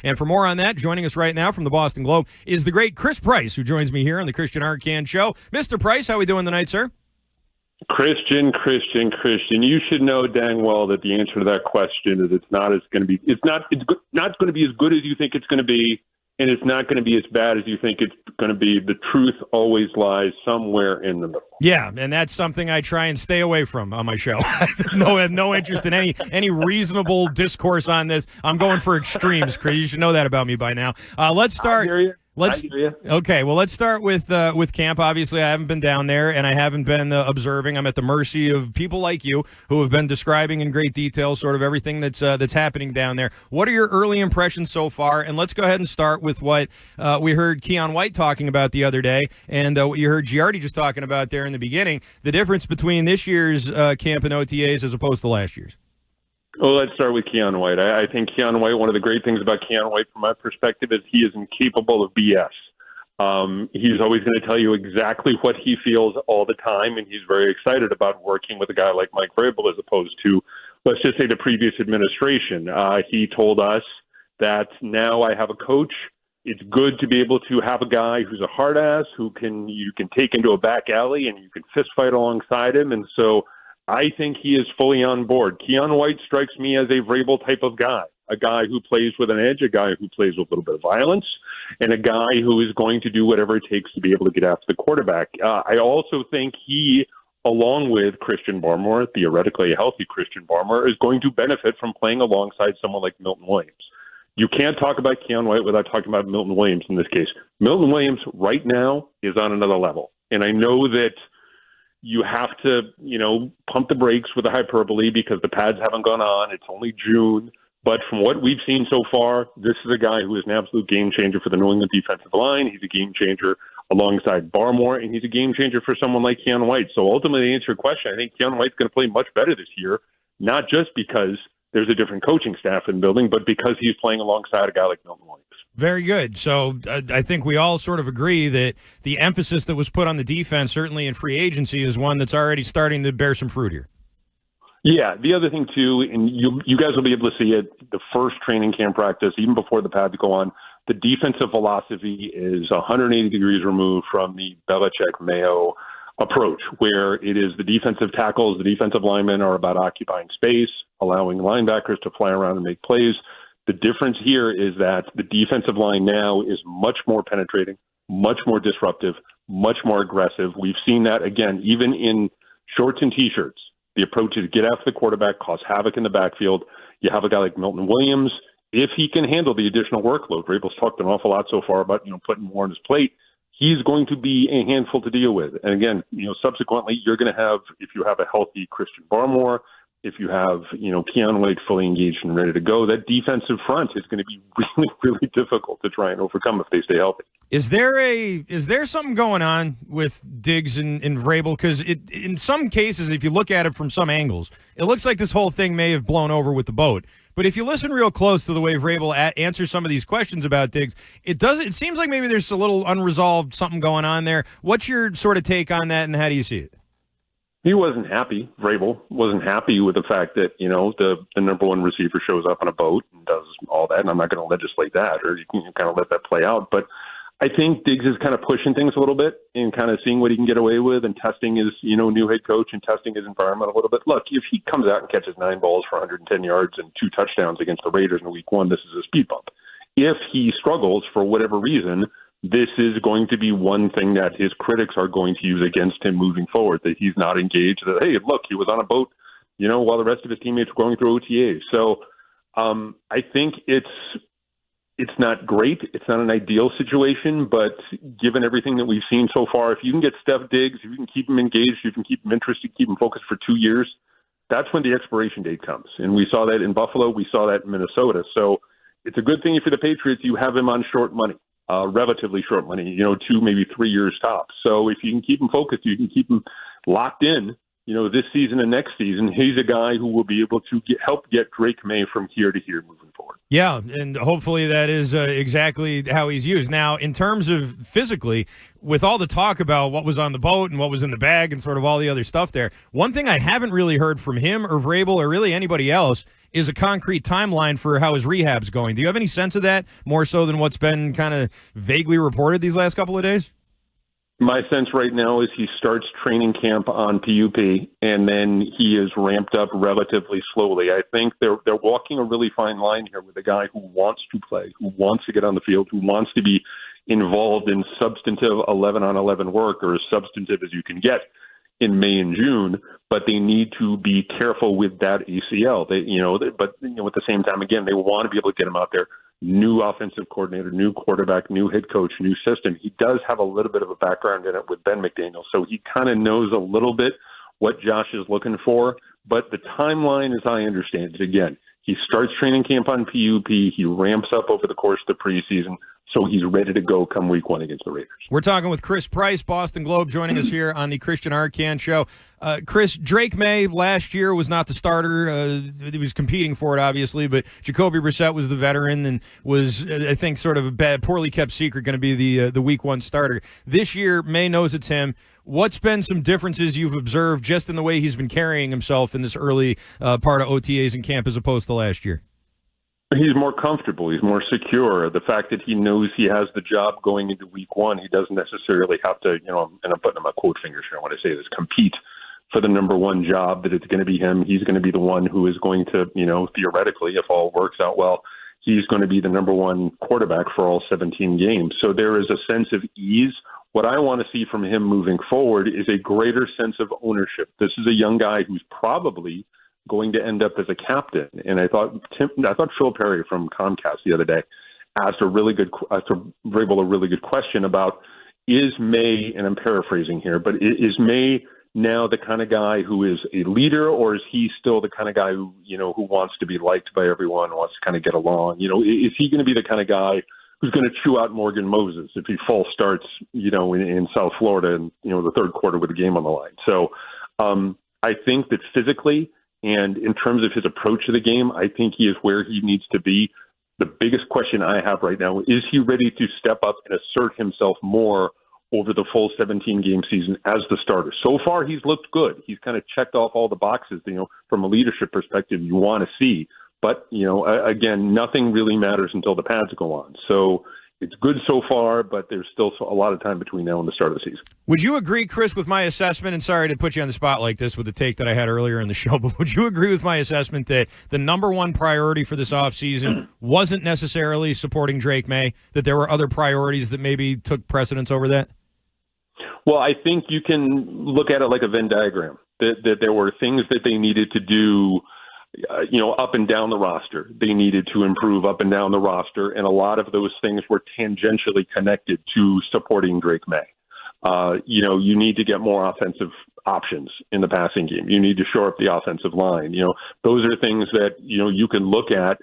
And for more on that, joining us right now from the Boston Globe is the great Chris Price, who joins me here on the Christian Arcand Show. Mr. Price, how are we doing tonight, sir? Christian, you should know dang well that the answer to that question is it's not going to be as good as you think it's going to be, and it's not going to be as bad as you think it's going to be. The truth always lies somewhere in the middle. Yeah, and that's something I try and stay away from on my show. I have no interest in any reasonable discourse on this. I'm going for extremes, Chris. You should know that about me by now. Let's start. I hear you. Okay, well, let's start with camp. Obviously, I haven't been down there, and I haven't been observing. I'm at the mercy of people like you who have been describing in great detail sort of everything that's happening down there. What are your early impressions so far? And let's go ahead and start with what we heard Keion White talking about the other day, and what you heard Giardi just talking about there in the beginning, the difference between this year's camp and OTAs as opposed to last year's. Well, let's start with Keion White. I think Keion White, one of the great things about Keion White from my perspective is he is incapable of BS. He's always going to tell you exactly what he feels all the time, and he's very excited about working with a guy like Mike Vrabel as opposed to, let's just say, the previous administration. He told us that now I have a coach. It's good to be able to have a guy who's a hard ass who you can take into a back alley and you can fist fight alongside him. And so I think he is fully on board. Keion White strikes me as a Vrabel type of guy, a guy who plays with an edge, a guy who plays with a little bit of violence, and a guy who is going to do whatever it takes to be able to get after the quarterback. I also think he, along with Christian Barmore, theoretically a healthy Christian Barmore, is going to benefit from playing alongside someone like Milton Williams. You can't talk about Keion White without talking about Milton Williams in this case. Milton Williams right now is on another level, and I know that you have to, pump the brakes with the hyperbole because the pads haven't gone on. It's only June. But from what we've seen so far, this is a guy who is an absolute game changer for the New England defensive line. He's a game changer alongside Barmore, and he's a game changer for someone like Keion White. So ultimately, to answer your question, I think Keion White's going to play much better this year, not just because there's a different coaching staff in the building, but because he's playing alongside a guy like Milton Williams. Very good. So I think we all sort of agree that the emphasis that was put on the defense, certainly in free agency, is one that's already starting to bear some fruit here. Yeah, the other thing, too, and you guys will be able to see it, the first training camp practice, even before the pads go on, the defensive philosophy is 180 degrees removed from the Belichick-Mayo approach, where it is the defensive tackles, the defensive linemen are about occupying space, allowing linebackers to fly around and make plays. The difference here is that the defensive line now is much more penetrating, much more disruptive, much more aggressive. We've seen that, again, even in shorts and T-shirts. The approach is get after the quarterback, cause havoc in the backfield. You have a guy like Milton Williams. If he can handle the additional workload, Vrabel's talked an awful lot so far about putting more on his plate. He's going to be a handful to deal with. And again, subsequently, you're going to have, if you have a healthy Christian Barmore, if you have, Keion White fully engaged and ready to go, that defensive front is going to be really, really difficult to try and overcome if they stay healthy. Is there something going on with Diggs and Vrabel? Because in some cases, if you look at it from some angles, it looks like this whole thing may have blown over with the boat. But if you listen real close to the way Vrabel answers some of these questions about Diggs, it seems like maybe there's a little unresolved something going on there. What's your sort of take on that, and how do you see it? He wasn't happy. Vrabel wasn't happy with the fact that, the number one receiver shows up on a boat and does all that, and I'm not going to legislate that, or you can kind of let that play out. But I think Diggs is kind of pushing things a little bit and kind of seeing what he can get away with and testing his, new head coach and testing his environment a little bit. Look, if he comes out and catches 9 balls for 110 yards and 2 touchdowns against the Raiders in week 1, this is a speed bump. If he struggles for whatever reason, this is going to be one thing that his critics are going to use against him moving forward, that he's not engaged, that, hey, look, he was on a boat, while the rest of his teammates were going through OTAs. So I think it's not great. It's not an ideal situation, but given everything that we've seen so far, if you can get Steph Diggs, if you can keep him engaged, you can keep him interested, keep him focused for 2 years, that's when the expiration date comes. And we saw that in Buffalo. We saw that in Minnesota. So it's a good thing if you're the Patriots, you have him on short money. Relatively short money, 2, maybe 3 years tops. So if you can keep him focused, you can keep him locked in, this season and next season. He's a guy who will be able to help get Drake Maye from here to here moving forward. Yeah, and hopefully that is exactly how he's used. Now, in terms of physically, with all the talk about what was on the boat and what was in the bag and sort of all the other stuff there, one thing I haven't really heard from him or Vrabel or really anybody else is a concrete timeline for how his rehab's going. Do you have any sense of that, more so than what's been kind of vaguely reported these last couple of days? My sense right now is he starts training camp on PUP, and then he is ramped up relatively slowly. I think they're walking a really fine line here with a guy who wants to play, who wants to get on the field, who wants to be involved in substantive 11-on-11 work, or as substantive as you can get in May and June, but they need to be careful with that ACL. But at the same time, again, they want to be able to get him out there. New offensive coordinator, new quarterback, new head coach, new system. He does have a little bit of a background in it with Ben McDaniel, so he kind of knows a little bit what Josh is looking for. But the timeline, as I understand it, again, he starts training camp on PUP. He ramps up over the course of the preseason, so he's ready to go come week 1 against the Raiders. We're talking with Chris Price, Boston Globe, joining us here on the Christian Arcand Show. Chris, Drake Maye last year was not the starter. He was competing for it, obviously, but Jacoby Brissett was the veteran and was, I think, sort of a poorly kept secret, going to be the week 1 starter. This year, Maye knows it's him. What's been some differences you've observed just in the way he's been carrying himself in this early part of OTAs and camp as opposed to last year? He's more comfortable. He's more secure. The fact that he knows he has the job going into week 1, he doesn't necessarily have to, and I'm putting on my quote fingers here when I say this, compete for the number 1 job, that it's going to be him. He's going to be the one who is going to, theoretically, if all works out well, he's going to be the number 1 quarterback for all 17 games. So there is a sense of ease. What I want to see from him moving forward is a greater sense of ownership. This is a young guy who's probably going to end up as a captain. And I thought Phil Perry from Comcast the other day asked a really good question about, is Maye, and I'm paraphrasing here, but is Maye now the kind of guy who is a leader, or is he still the kind of guy who wants to be liked by everyone, wants to kind of get along? Is he going to be the kind of guy who's going to chew out Morgan Moses if he false starts, in South Florida and, the third quarter with the game on the line? So I think that physically, and in terms of his approach to the game, I think he is where he needs to be. The biggest question I have right now, is he ready to step up and assert himself more over the full 17-game season as the starter? So far, he's looked good. He's kind of checked off all the boxes, from a leadership perspective you want to see. But, again, nothing really matters until the pads go on. So it's good so far, but there's still a lot of time between now and the start of the season. Would you agree, Chris, with my assessment, and sorry to put you on the spot like this with the take that I had earlier in the show, but would you agree with my assessment that the number 1 priority for this offseason wasn't necessarily supporting Drake Maye, that there were other priorities that maybe took precedence over that? Well, I think you can look at it like a Venn diagram, that there were things that they needed to do up and down the roster. They needed to improve up and down the roster, and a lot of those things were tangentially connected to supporting Drake Maye. You need to get more offensive options in the passing game. You need to shore up the offensive line. Those are things that, you can look at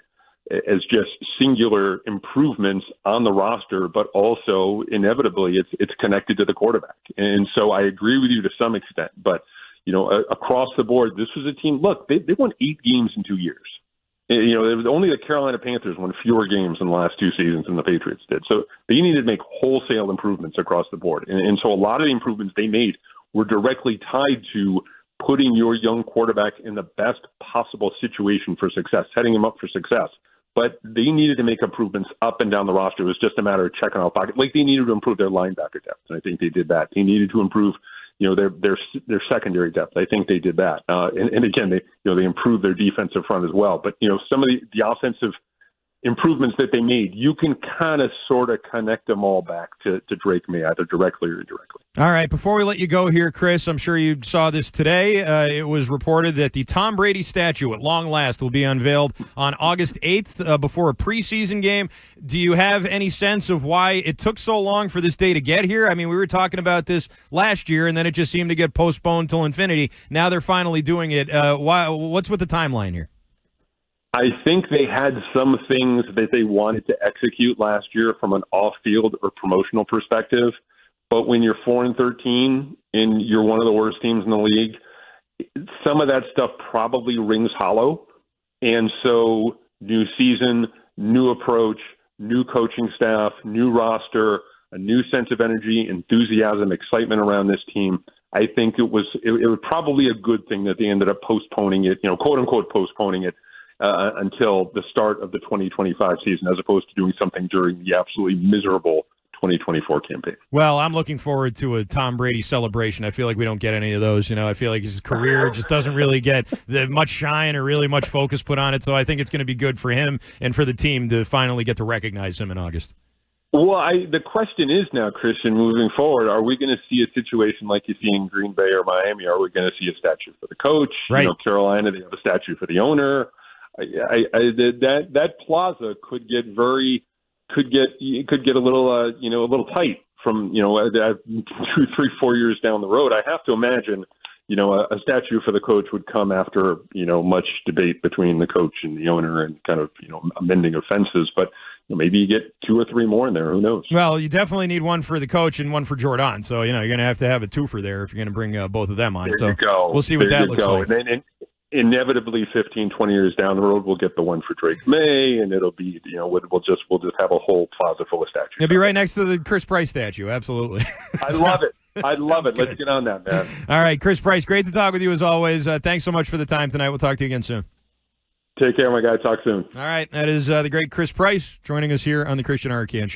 as just singular improvements on the roster, but also inevitably it's connected to the quarterback. And so I agree with you to some extent, but across the board, this was a team. Look, they won 8 games in 2 years. It was only the Carolina Panthers won fewer games in the last 2 seasons than the Patriots did. So they needed to make wholesale improvements across the board. And so a lot of the improvements they made were directly tied to putting your young quarterback in the best possible situation for success, setting him up for success. But they needed to make improvements up and down the roster. It was just a matter of checking out pocket. Like, they needed to improve their linebacker depth, and I think they did that. They needed to improve their secondary depth. I think they did that. And again, they improved their defensive front as well. But, some of the offensive improvements that they made, you can kind of sort of connect them all back to Drake Maye, either directly or indirectly. All right, before we let you go here, Chris, I'm sure you saw this today. It was reported that the Tom Brady statue at long last will be unveiled on August 8th before a preseason game. Do you have any sense of why it took so long for this day to get here? I mean, we were talking about this last year, and then it just seemed to get postponed till infinity. Now they're finally doing it. What's with the timeline here? I think they had some things that they wanted to execute last year from an off-field or promotional perspective. But when you're 4-13 and you're one of the worst teams in the league, some of that stuff probably rings hollow. And so new season, new approach, new coaching staff, new roster, a new sense of energy, enthusiasm, excitement around this team. I think it was probably a good thing that they ended up postponing it, quote unquote postponing it until the start of the 2025 season, as opposed to doing something during the absolutely miserable 2024 campaign. Well, I'm looking forward to a Tom Brady celebration. I feel like we don't get any of those. I feel like his career just doesn't really get much shine or really much focus put on it. So I think it's going to be good for him and for the team to finally get to recognize him in August. Well, the question is now, Christian, moving forward, are we going to see a situation like you see in Green Bay or Miami? Are we going to see a statue for the coach? Right. Carolina, they have a statue for the owner. That plaza could get a little tight from 2, 3, 4 years down the road. I have to imagine a statue for the coach would come after much debate between the coach and the owner and kind of amending of fences, but maybe you get 2 or 3 more in there. Who knows? Well, you definitely need one for the coach and one for Jordan. So, you're going to have a twofer there if you're going to bring both of them on. There you go. We'll see what that looks like. And then inevitably 15, 20 years down the road, we'll get the one for Drake Maye, and it'll be, we'll just have a whole plaza full of statues. It'll be right next to the Chris Price statue. Absolutely. I love it. I love it. Let's get on that, man. All right, Chris Price, great to talk with you as always. Thanks so much for the time tonight. We'll talk to you again soon. Take care, my guy. Talk soon. All right, that is the great Chris Price joining us here on the Christian Arcand Show.